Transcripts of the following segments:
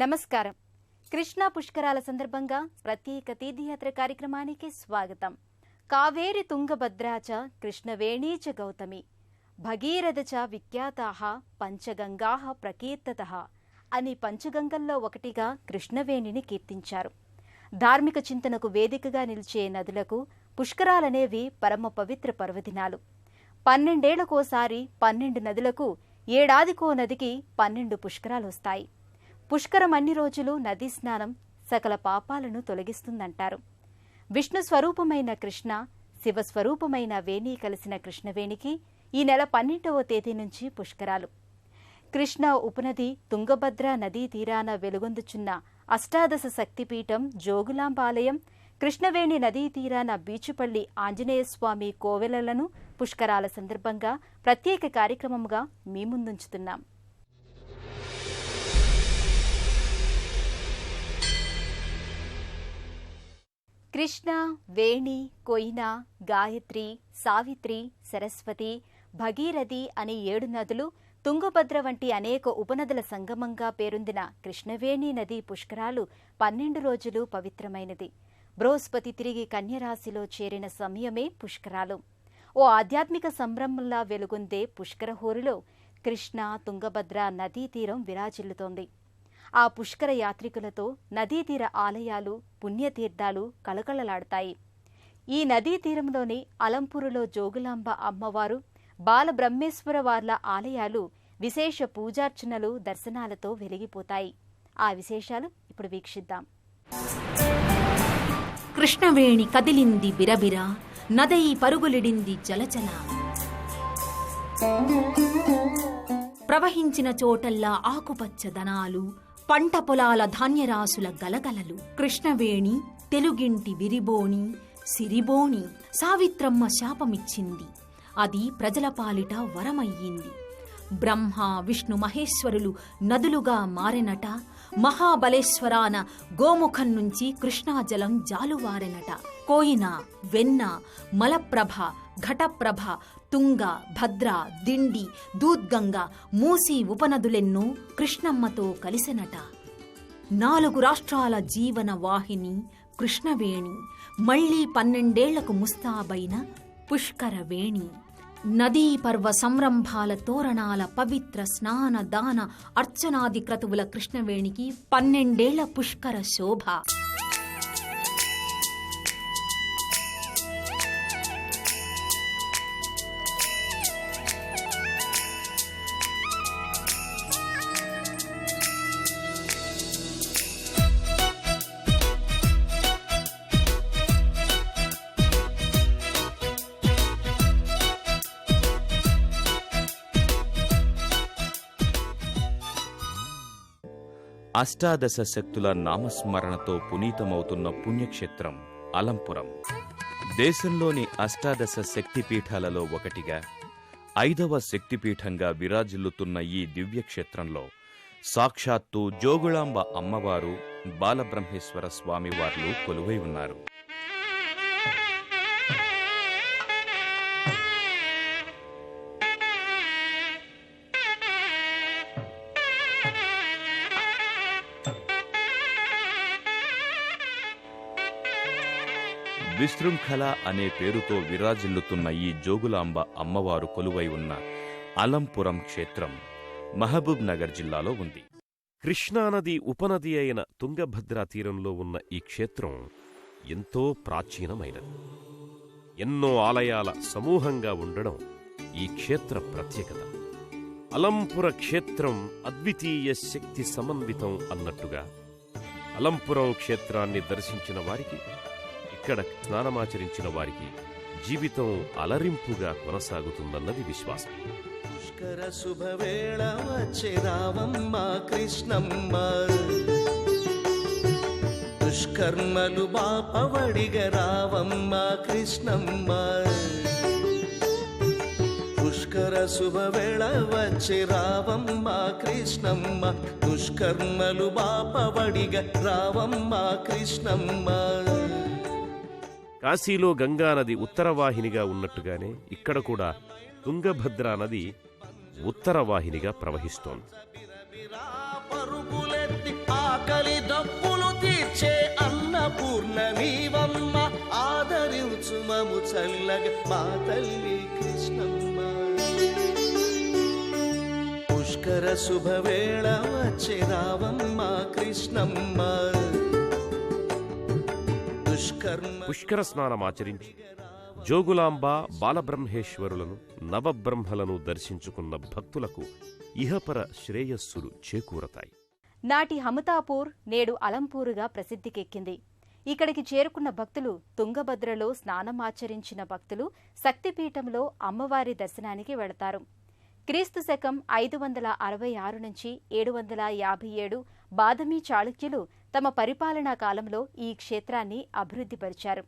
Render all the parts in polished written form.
నమస్కారం. కృష్ణా పుష్కరాల సందర్భంగా ప్రత్యేక తీర్థయాత్ర కార్యక్రమానికి స్వాగతం. కావేరి తుంగభద్రాచ కృష్ణవేణీచ గౌతమి భగీరథచ విఖ్యాతాః పంచగంగాః ప్రకీర్తతః అని పంచగంగల్లో ఒకటిగా కృష్ణవేణిని కీర్తించారు. ధార్మిక చింతనకు వేదికగా నిలిచే నదులకు పుష్కరాలనేవి పరమ పవిత్ర పర్వదినాలు. 12 ఏళ్లకోసారి 12 నదులకు ఏడాదికో నదికి 12 పుష్కరాలొస్తాయి. పుష్కరం అన్ని రోజులు నదీ స్నానం సకల పాపాలను తొలగిస్తుందంటారు. విష్ణు స్వరూపమైన కృష్ణ, శివస్వరూపమైన వేణి కలిసిన కృష్ణవేణికి ఈ నెల 12వ తేదీ నుంచి పుష్కరాలు. కృష్ణ ఉపనది తుంగభద్ర నదీ తీరాన వెలుగొందుచున్న అష్టాదశ శక్తిపీఠం జోగులాంబాలయం, కృష్ణవేణి నదీ తీరాన బీచుపల్లి ఆంజనేయస్వామి కోవెలలను పుష్కరాల సందర్భంగా ప్రత్యేక కార్యక్రమంగా మీ ముందుంచుతున్నాం. కృష్ణ, వేణి, కొయిన, గాయత్రి, సావిత్రి, సరస్వతి, భగీరథి అనే 7 నదులు, తుంగభద్ర వంటి అనేక ఉపనదుల సంగమంగా పేరొందిన కృష్ణవేణి నదీ పుష్కరాలు 12 రోజులు పవిత్రమైనది. బృహస్పతి తిరిగి కన్యరాశిలో చేరిన సమయమే పుష్కరాలు. ఓ ఆధ్యాత్మిక సంభ్రమంలా వెలుగొందే పుష్కరహోరులో కృష్ణ, తుంగభద్ర నదీ తీరం విరాజిల్లుతోంది. ఆ పుష్కర యాత్రికులతో నదీ తీర ఆలయాలు, పుణ్యతీర్థాలు కళకళలాడతాయి. ఈ నదీ తీరంలోని అలంపూరులో జోగులాంబ అమ్మవారు, బాలబ్రహ్మేశ్వర వార్ల ఆలయాలు విశేష పూజార్చనలు, దర్శనాలతో వెలిగిపోతాయి. ఆ విశేషాలు ఇప్పుడు వీక్షిద్దాం. కృష్ణవేణి కదిలింది బిరబిర, నదై పరుగులిడింది జలజల. ప్రవహించిన చోటల్లా ఆకుపచ్చదనాలు, పంట పొలాల ధాన్యరాసుల గలగలలు. కృష్ణవేణి తెలుగింటి విరిబోణి, సిరిబోణి. సావిత్రమ్మ శాపమిచ్చింది, అది ప్రజల పాలిట వరమయ్యింది. బ్రహ్మ, విష్ణు, మహేశ్వరులు నదులుగా మారెనట. మహాబలేశ్వరాన గోముఖం నుంచి కృష్ణాజలం జాలువారెనట. కోయిన, వెన్న, మలప్రభ, ఘటప్రభ, తుంగ, భద్ర, దిండి, దూద్గంగ, మూసి ఉపనదులెన్నో కృష్ణమ్మతో కలిసెనట. 4 రాష్ట్రాల జీవన వాహిని కృష్ణవేణి, మళ్లీ 12 ఏళ్లకు ముస్తాబైన పుష్కరవేణి. నదీ పర్వ సంరంభాల తోరణాల పవిత్ర స్నాన దాన అర్చనాది క్రతువుల కృష్ణవేణికి 12 ఏళ్ల పుష్కర శోభ. అష్టాదశ శక్తుల నామస్మరణతో పునీతమవుతున్న పుణ్యక్షేత్రం అలంపురం. దేశంలోని అష్టాదశ శక్తిపీఠాలలో ఒకటిగా 5వ శక్తిపీఠంగా విరాజిల్లుతున్న ఈ దివ్యక్షేత్రంలో సాక్షాత్తు జోగులాంబ అమ్మవారు, బాలబ్రహ్మేశ్వర స్వామివార్లు కొలువై ఉన్నారు. విశృంఖల అనే పేరుతో విరాజిల్లుతున్న ఈ జోగులాంబ అమ్మవారు కొలువై ఉన్న అలంపురం క్షేత్రం మహబూబ్ నగర్ జిల్లాలో ఉంది. కృష్ణానది ఉపనది అయిన తుంగభద్రా తీరంలో ఉన్న ఈ క్షేత్రం ఎంతో ప్రాచీనమైనది. ఎన్నో ఆలయాల సమూహంగా ఉండడం ఈ క్షేత్ర ప్రత్యేకత. అలంపుర క్షేత్రం అద్వితీయ శక్తి సమన్వితం అన్నట్టుగా అలంపురం క్షేత్రాన్ని దర్శించిన వారికి, ఇక్కడ స్నానమాచరించిన వారికి జీవితం అలరింపుగా కొనసాగుతుందన్నది విశ్వాసం. పుష్కర శుభవేళ వచ్చే రావమ్మ కృష్ణమ్మ, దుష్కర్మలు బాపవడిగ రావమ్మ కృష్ణమ్మ. పుష్కర శుభవేళ వచ్చే రావమ్మ కృష్ణమ్మ, దుష్కర్మలు బాపవడిగ రావమ్మ కృష్ణమ్మ. కాశీలో గంగానది ఉత్తరవాహినిగా ఉన్నట్టుగానే ఇక్కడ కూడా తుంగభద్రా నది ఉత్తరవాహినిగా ప్రవహిస్తోంది. ఆకలి దప్పులు తీర్చే అన్నపూర్ణమీవమ్మ ఆదరించుమము చల్లగా మా తల్లి కృష్ణమ్మ పుష్కర శుభవేళ వచ్చే రావమ్మ కృష్ణమ్మ పుష్కర స్నానమాచరించి జోగులాంబ బాలబ్రహ్మేశ్వరులను నవబ్రహ్మలను దర్శించుకున్న భక్తులకు ఇహపర శ్రేయస్సులు చేకూరతాయి. నాటి హమతాపూర్ నేడు అలంపూరుగా ప్రసిద్ధికెక్కింది. ఇక్కడికి చేరుకున్న భక్తులు తుంగభద్రలో స్నానమాచరించిన భక్తులు శక్తిపీఠంలో అమ్మవారి దర్శనానికి వెళతారు. క్రీస్తు శకం 566 నుంచి 757 బాదమీ చాళుక్యులు తమ పరిపాలనా కాలంలో ఈ క్షేత్రాన్ని అభివృద్ధిపరిచారు.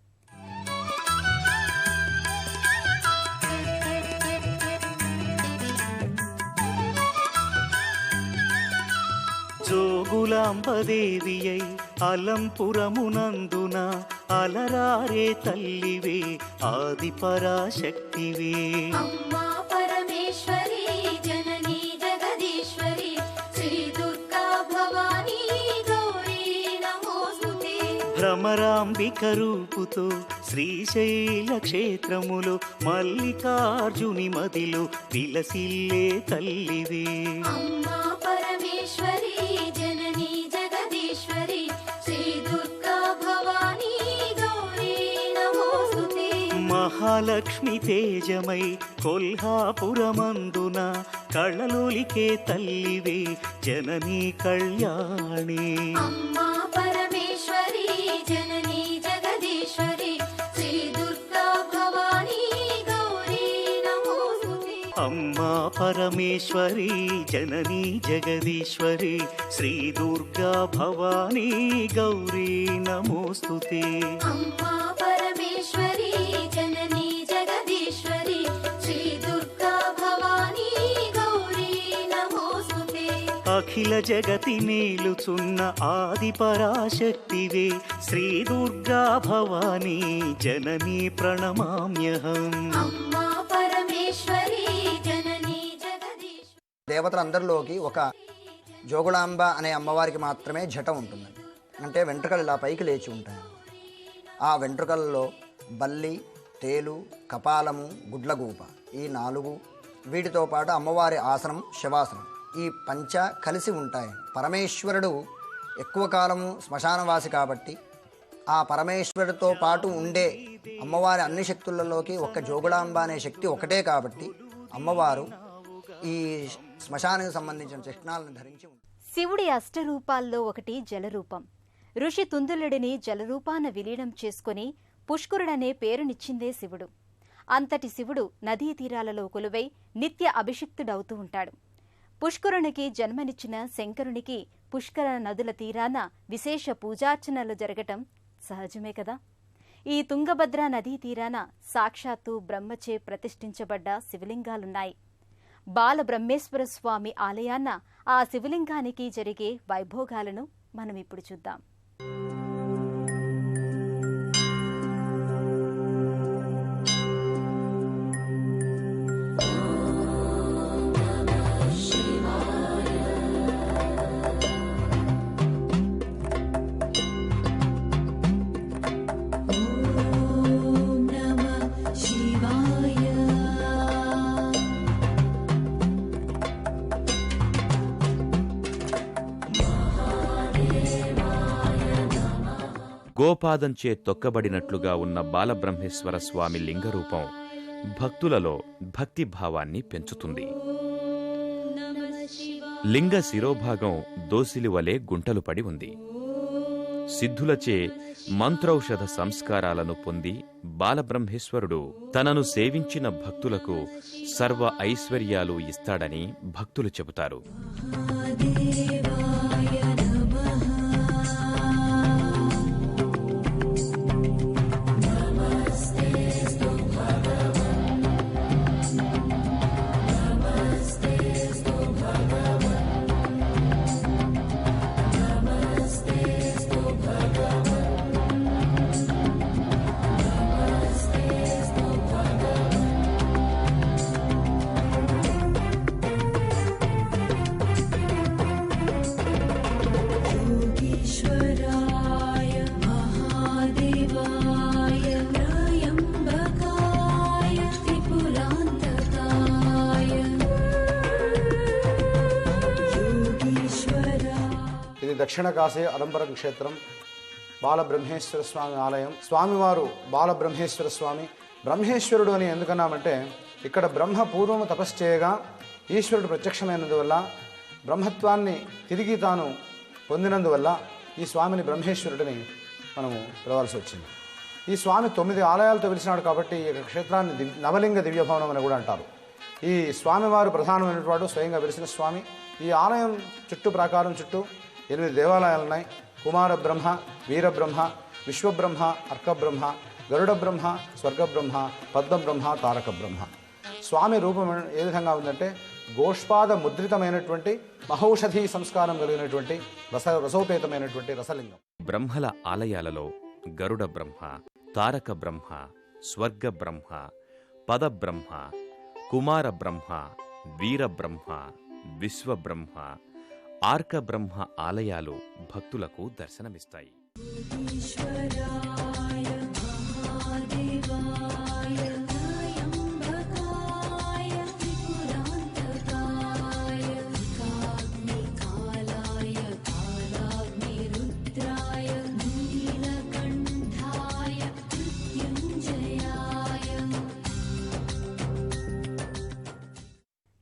జోగులాంబదేవియై అలంపురమునందున అలరారే తల్లివే ఆది పరాశక్తివే అమ్మా పరమేశ్వరి జననీ జగదీశ్వరి శ్రీ దుర్గా భవానీ గౌరీ నమోస్తుతే. భ్రమరాంబిక రూపుతో శ్రీశైల క్షేత్రములో మల్లికార్జుని మదిలో విలసిల్లే తల్లివే అమ్మా పరమేశ్వరి జననీ జగదీశ్వరి శ్రీ దుర్గా భవానీ గౌరీ నమోస్తుతే. మహాలక్ష్మి తేజమై కొల్హాపురమందున కళలోలికే తల్లివే జననీ కళ్యాణి అమ్మా పరమేశ్వరి జననీ జగదీశ్వరి శ్రీ దుర్గా భవానీ గౌరీ నమోస్తుతే. అమ్మా పరమేశ్వరి జననీ జగదీశ్వరి శ్రీ దుర్గా భవానీ గౌరీ నమోస్తుతే. అమ్మా పరమేశ్వరి జననీ జగదీశ్వరి శ్రీ దుర్గా భవానీ గౌరీ నమోస్తుతే. అఖిల జగతి నేలుచున్న ఆది పరాశక్తివే శ్రీ దుర్గా భవానీ జననీ ప్రణమామ్యహం. అమ్మా పరమేశ్వరి జననీ జగదీశ్వరి. దేవతలందరిలోకి ఒక జోగులాంబ అనే అమ్మవారికి మాత్రమే జట ఉంటుందండి. అంటే వెంట్రుకలు ఇలా పైకి లేచి ఉంటాయి. ఆ వెంట్రుకలలో బల్లి, తేలు, కపాలము, గుడ్లగూప ఈ 4 వీటితో పాటు అమ్మవారి ఆసనం శవాసనం ఈ పంచ కలిసి ఉంటాయి. పరమేశ్వరుడు ఎక్కువ కాలము శ్మశానవాసి కాబట్టి ఆ పరమేశ్వరుడితో పాటు ఉండే అమ్మవారి అన్ని శక్తులలోకి ఒక్క జోగులాంబ అనే శక్తి ఒకటే కాబట్టి అమ్మవారు ఈ శ్మశానానికి సంబంధించిన చిహ్నాలను ధరించి ఉంటుంది. శివుడి అష్టరూపాల్లో ఒకటి జలరూపం. ఋషి తుందులుడిని జలరూపాన విలీనం చేసుకుని పుష్కరుడనే పేరునిచ్చిందే శివుడు. అంతటి శివుడు నదీ తీరాలలో కొలువై నిత్య అభిషిక్తుడవుతూ ఉంటాడు. పుష్కరునికి జన్మనిచ్చిన శంకరునికి పుష్కర నదుల తీరాన విశేష పూజార్చనలు జరగటం సహజమే కదా. ఈ తుంగభద్ర నదీ తీరాన సాక్షాత్తు బ్రహ్మచే ప్రతిష్ఠించబడ్డ శివలింగాలున్నాయి. బాలబ్రహ్మేశ్వర స్వామి ఆలయాన ఆ శివలింగానికి జరిగే వైభోగాలను మనం ఇప్పుడు చూద్దాం. గోపాదంచే తొక్కబడినట్లుగా ఉన్న బాలబ్రహ్మేశ్వర స్వామి లింగరూపం భక్తులలో భక్తిభావాన్ని పెంచుతుంది. లింగ శిరోభాగం దోసిలి వలె గుంటలు పడి ఉంది. సిద్ధులచే మంత్రౌషధ సంస్కారాలను పొంది బాలబ్రహ్మేశ్వరుడు తనను సేవించిన భక్తులకు సర్వ ఐశ్వర్యాలు ఇస్తాడని భక్తులు చెబుతారు. దక్షిణ కాశీ అలంపురం క్షేత్రం బాలబ్రహ్మేశ్వర స్వామి ఆలయం. స్వామివారు బాలబ్రహ్మేశ్వర స్వామి. బ్రహ్మేశ్వరుడు అని ఎందుకన్నామంటే ఇక్కడ బ్రహ్మ పూర్వము తపస్సు చేయగా ఈశ్వరుడు ప్రత్యక్షమైనందువల్ల బ్రహ్మత్వాన్ని తిరిగి తాను పొందినందువల్ల ఈ స్వామిని బ్రహ్మేశ్వరుడిని మనము పిలవాల్సి వచ్చింది. ఈ స్వామి 9 ఆలయాలతో వెలిసినాడు కాబట్టి ఈ క్షేత్రాన్ని నవలింగ దివ్యభవనం అని కూడా అంటారు. ఈ స్వామివారు ప్రధానమైనటువంటి స్వయంగా వెలిసిన స్వామి. ఈ ఆలయం చుట్టూ ప్రాకారం చుట్టూ 8 దేవాలయాలు ఉన్నాయి. కుమార బ్రహ్మ, వీరబ్రహ్మ, విశ్వబ్రహ్మ, అర్కబ్రహ్మ, గరుడ బ్రహ్మ, స్వర్గబ్రహ్మ, పద్మబ్రహ్మ, తారక బ్రహ్మ. స్వామి రూపం ఏ విధంగా ఉందంటే గోష్పాద ముద్రితమైనటువంటి మహౌషధీ సంస్కారం కలిగినటువంటి రసోపేతమైనటువంటి రసలింగం. బ్రహ్మల ఆలయాలలో గరుడ బ్రహ్మ, తారక బ్రహ్మ, స్వర్గ బ్రహ్మ, పదబ్రహ్మ, కుమార బ్రహ్మ, వీరబ్రహ్మ, విశ్వబ్రహ్మ, ఆర్క బ్రహ్మ ఆలయాలు భక్తులకు దర్శనమిస్తాయి.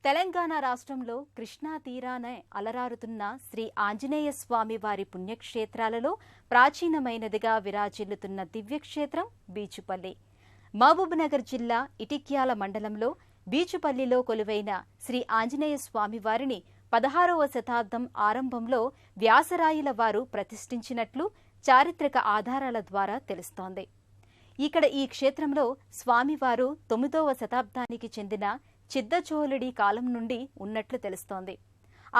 తెలంగాణ రాష్ట్రంలో కృష్ణా తీరాన అలరారుతున్న శ్రీ ఆంజనేయ స్వామి వారి పుణ్యక్షేత్రాలలో ప్రాచీనమైనదిగా విరాజిల్లుతున్న దివ్యక్షేత్రం బీచుపల్లి. మహబూబ్నగర్ జిల్లా ఇటిక్యాల మండలంలో బీచుపల్లిలో కొలువైన శ్రీ ఆంజనేయ స్వామి వారిని 16వ శతాబ్దం ఆరంభంలో వ్యాసరాయుల వారు ప్రతిష్ఠించినట్లు చారిత్రక ఆధారాల ద్వారా తెలుస్తోంది. ఇక్కడ ఈ క్షేత్రంలో స్వామివారు 9వ శతాబ్దానికి చెందిన చిద్దచోళుడి కాలం నుండి ఉన్నట్లు తెలుస్తోంది.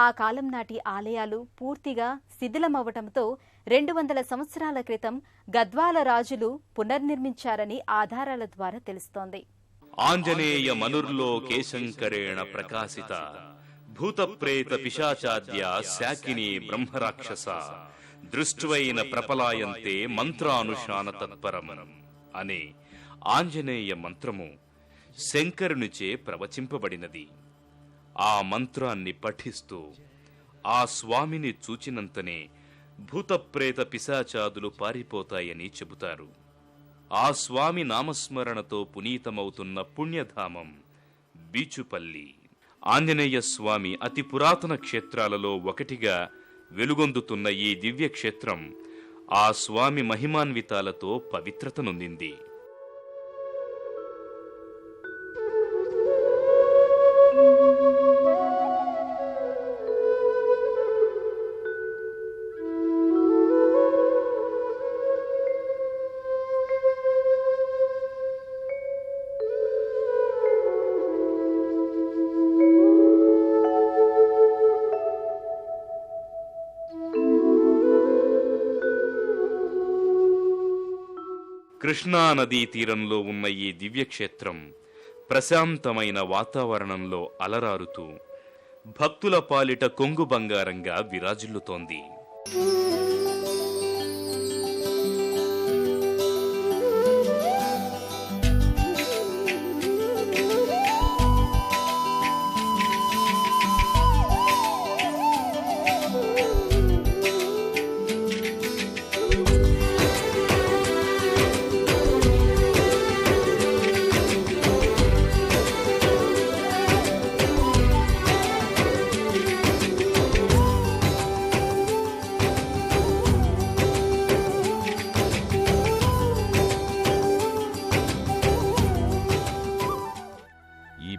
ఆ కాలం నాటి ఆలయాలు పూర్తిగా శిథిలమవటంతో 200 సంవత్సరాల క్రితం గద్వాల రాజులు పునర్నిర్మించారని ఆధారాల ద్వారా తెలుస్తోంది. ఆంజనేయ మనుర్లోకేశంకరేణ ప్రకాశిత భూతప్రేత పిశాచాద్య శాకిని బ్రహ్మరాక్షస దృష్ట్వైన ప్రపలాయంతే మంత్రానుశాన తత్పరం అనే ఆంజనేయ మంత్రము శంకరునిచే ప్రవచింపబడినది. ఆ మంత్రాన్ని పఠిస్తూ ఆ స్వామిని చూచినంతనే భూతప్రేత పిశాచాదులు పారిపోతాయని చెబుతారు. ఆ స్వామి నామస్మరణతో పునీతమవుతున్న పుణ్యధామం బీచుపల్లి. ఆంజనేయ స్వామి అతి పురాతన క్షేత్రాలలో ఒకటిగా వెలుగొందుతున్న ఈ దివ్యక్షేత్రం ఆ స్వామి మహిమాన్వితాలతో పవిత్రతనొందింది. కృష్ణానదీ తీరంలో ఉన్న ఈ దివ్యక్షేత్రం ప్రశాంతమైన వాతావరణంలో అలరారుతూ భక్తుల పాలిట కొంగు బంగారంగా విరాజిల్లుతోంది.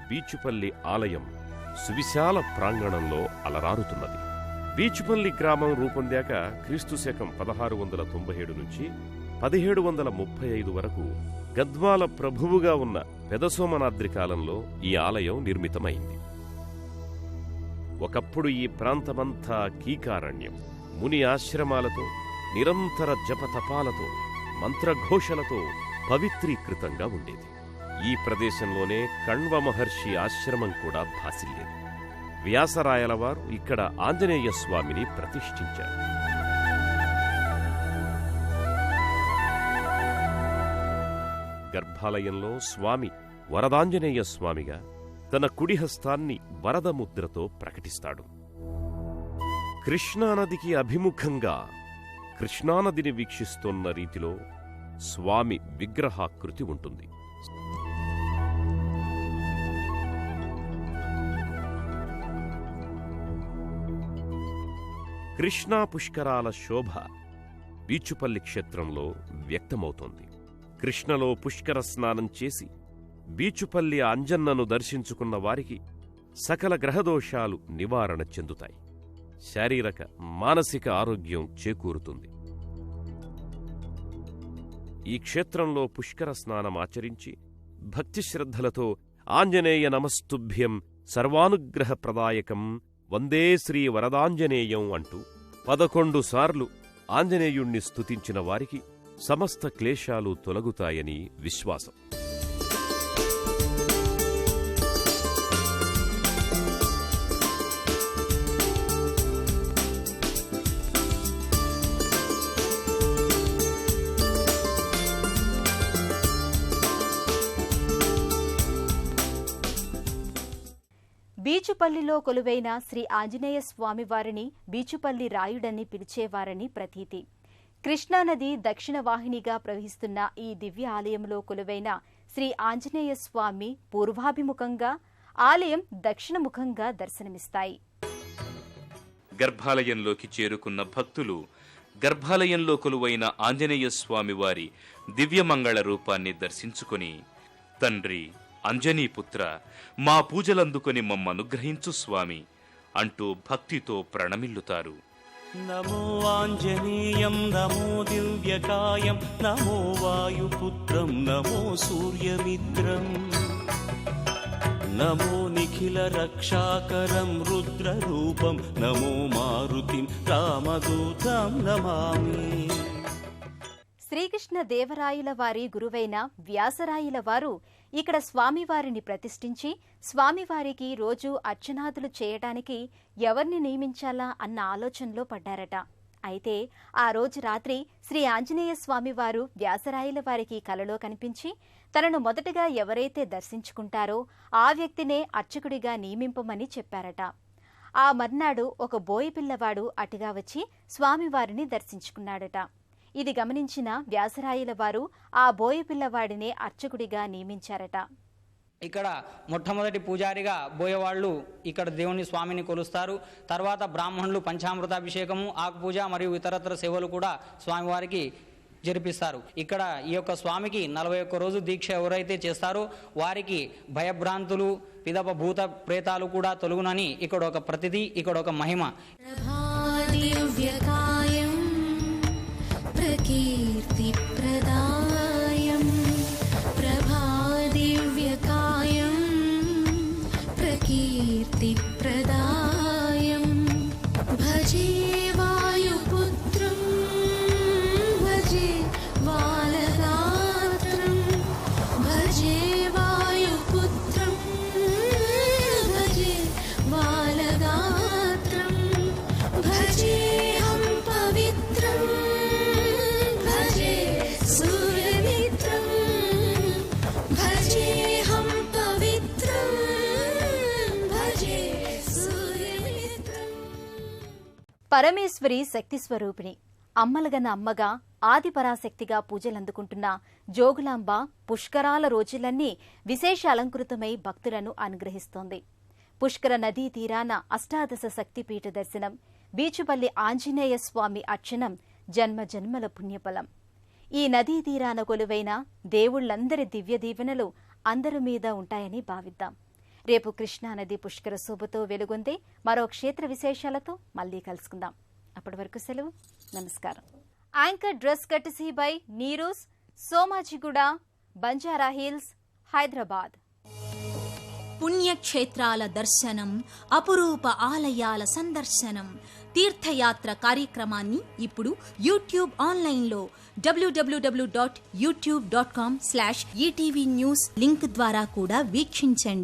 బీచుపల్లి ఆలయం సువిశాల ప్రాంగణంలో అలరారుతున్నది. బీచుపల్లి గ్రామం రూపొందాక క్రీస్తుశకం 1697 నుంచి 1735 వరకు గద్వాల ప్రభువుగా ఉన్న పెదసోమనాద్రి కాలంలో ఈ ఆలయం నిర్మితమైంది. ఒకప్పుడు ఈ ప్రాంతమంతా కీకారణ్యం. ముని ఆశ్రమాలతో, నిరంతర జపతపాలతో, మంత్రఘోషలతో పవిత్రీకృతంగా ఉండేది. ఈ ప్రదేశంలోనే కణ్వ మహర్షి ఆశ్రమం కూడా భాసిల్లేది. వ్యాసరాయల వారు ఇక్కడ ఆంజనేయ స్వామిని ప్రతిష్ఠించారు. గర్భాలయంలో స్వామి వరదాంజనేయ స్వామిగా తన కుడి హస్తాన్ని వరదముద్రతో ప్రకటిస్తాడు. కృష్ణానదికి అభిముఖంగా కృష్ణానదిని వీక్షిస్తున్న రీతిలో స్వామి విగ్రహాకృతి ఉంటుంది. కృష్ణా పుష్కరాల శోభ బీచుపల్లి క్షేత్రంలో వ్యక్తమవుతోంది. కృష్ణలో పుష్కర స్నానం చేసి బీచుపల్లి అంజన్నను దర్శించుకున్న వారికి సకల గ్రహదోషాలు నివారణ చెందుతాయి. శారీరక మానసిక ఆరోగ్యం చేకూరుతుంది. ఈ క్షేత్రంలో పుష్కర స్నానమాచరించి భక్తి శ్రద్ధలతో ఆంజనేయ నమస్తుభ్యం సర్వానుగ్రహప్రదాయకం వందే శ్రీ వరదాంజనేయం అంటూ 11 సార్లు ఆంజనేయుణ్ణి స్తుతించిన వారికి సమస్త క్లేశాలు తొలగుతాయని విశ్వాసం. బీచుపల్లిలో కొలువైన శ్రీ ఆంజనేయ స్వామి వారిని బీచుపల్లి రాయుడని పిలిచేవారని ప్రతీతి. కృష్ణానది దక్షిణ వాహినిగా ప్రవహిస్తున్న ఈ దివ్య ఆలయంలో కొలువైన శ్రీ ఆంజనేయ స్వామి పూర్వాభిముఖంగా, ఆలయం దక్షిణముఖంగా దర్శనమిస్తాయి. గర్భాలయంలోకి చేరుకున్న భక్తులు గర్భాలయంలో కొలువైన ఆంజనేయ స్వామి వారి దివ్యమంగళ రూపాన్ని దర్శించుకుని, తండ్రి అంజనీపుత్ర, మా పూజలందుకొని మమ్మనుగ్రహించు స్వామి అంటూ భక్తితో ప్రణమిల్లుతారు. నమో ఆంజనేయం నమో దివ్యకాయం నమో వాయుపుత్రం నమో సూర్యమిత్రం నమో నిఖిల రక్షాకరం రుద్రరూపం నమో మారుతిం రామదూతం నమామి. శ్రీకృష్ణ దేవరాయల వారి గురువైన వ్యాసరాయల వారు ఇక్కడ స్వామివారిని ప్రతిష్ఠించి స్వామివారికి రోజూ అర్చనాదులు చేయటానికి ఎవరిని నియమించాలా అన్న ఆలోచనలో పడ్డారట. అయితే ఆ రోజు రాత్రి శ్రీ ఆంజనేయ స్వామివారు వ్యాసరాయల వారికి కలలో కనిపించి తనను మొదటగా ఎవరైతే దర్శించుకుంటారో ఆ వ్యక్తినే అర్చకుడిగా నియమింపమని చెప్పారట. ఆ మర్నాడు ఒక బోయపిల్లవాడు అటుగా వచ్చి స్వామివారిని దర్శించుకున్నాడట. ఇది గమనించిన వ్యాసరాయల వారు ఆ బోయపిల్లవాడినే అర్చకుడిగా నియమించారట. ఇక్కడ మొట్టమొదటి పూజారిగా బోయవాళ్లు ఇక్కడ దేవుని స్వామిని కొలుస్తారు. తర్వాత బ్రాహ్మణులు పంచామృతాభిషేకము, ఆకుపూజ మరియు ఇతరత్ర సేవలు కూడా స్వామివారికి జరిపిస్తారు. ఇక్కడ ఈ యొక్క స్వామికి 41 రోజు దీక్ష ఎవరైతే చేస్తారో వారికి భయభ్రాంతులు, పిదప భూత ప్రేతాలు కూడా తొలగునని ఇక్కడ ఒక ప్రతిథి, ఇక్కడ ఒక మహిమ. प्रकीर्तिप्रदायं प्रभादिव्यकायं प्रकीर्तिप्रदायं भजे वायुपुत्रं भजे बालगात्रं भजे वायुपुत्रं भजे बालगात्रं भजेऽहं पवित्रं పరమేశ్వరి శక్తి స్వరూపిణి, అమ్మలగన్న అమ్మగా ఆదిపరాశక్తిగా పూజలందుకుంటున్న జోగులాంబ పుష్కరాల రోజులన్నీ విశేష అలంకృతమై భక్తులను అనుగ్రహిస్తోంది. పుష్కర నదీ తీరాన అష్టాదశ శక్తిపీఠ దర్శనం, బీచుపల్లి ఆంజనేయ స్వామి అర్చనం జన్మ జన్మల పుణ్యఫలం. ఈ నదీ తీరాన కొలువైన దేవుళ్లందరి దివ్య దీవెనలు అందరి మీద ఉంటాయని భావిద్దాం. రేపు కృష్ణానది పుష్కర శోభతో వెలుగొందే మరో క్షేత్ర విశేషాలతో మళ్లీ కలుసుకుందాం. అప్పటి వరకు సెలవు, నమస్కారం. Anchor dress courtesy by Neeru's, Somajiguda, Banjara Hills, Hyderabad. పుణ్యక్షేత్రాల దర్శనం, అపురూప ఆలయాల సందర్శనం, తీర్థయాత్ర కార్యక్రమాన్ని ఇప్పుడు యూట్యూబ్ ఆన్లైన్లో www.youtube.com/ETV News లింక్ ద్వారా కూడా వీక్షించండి.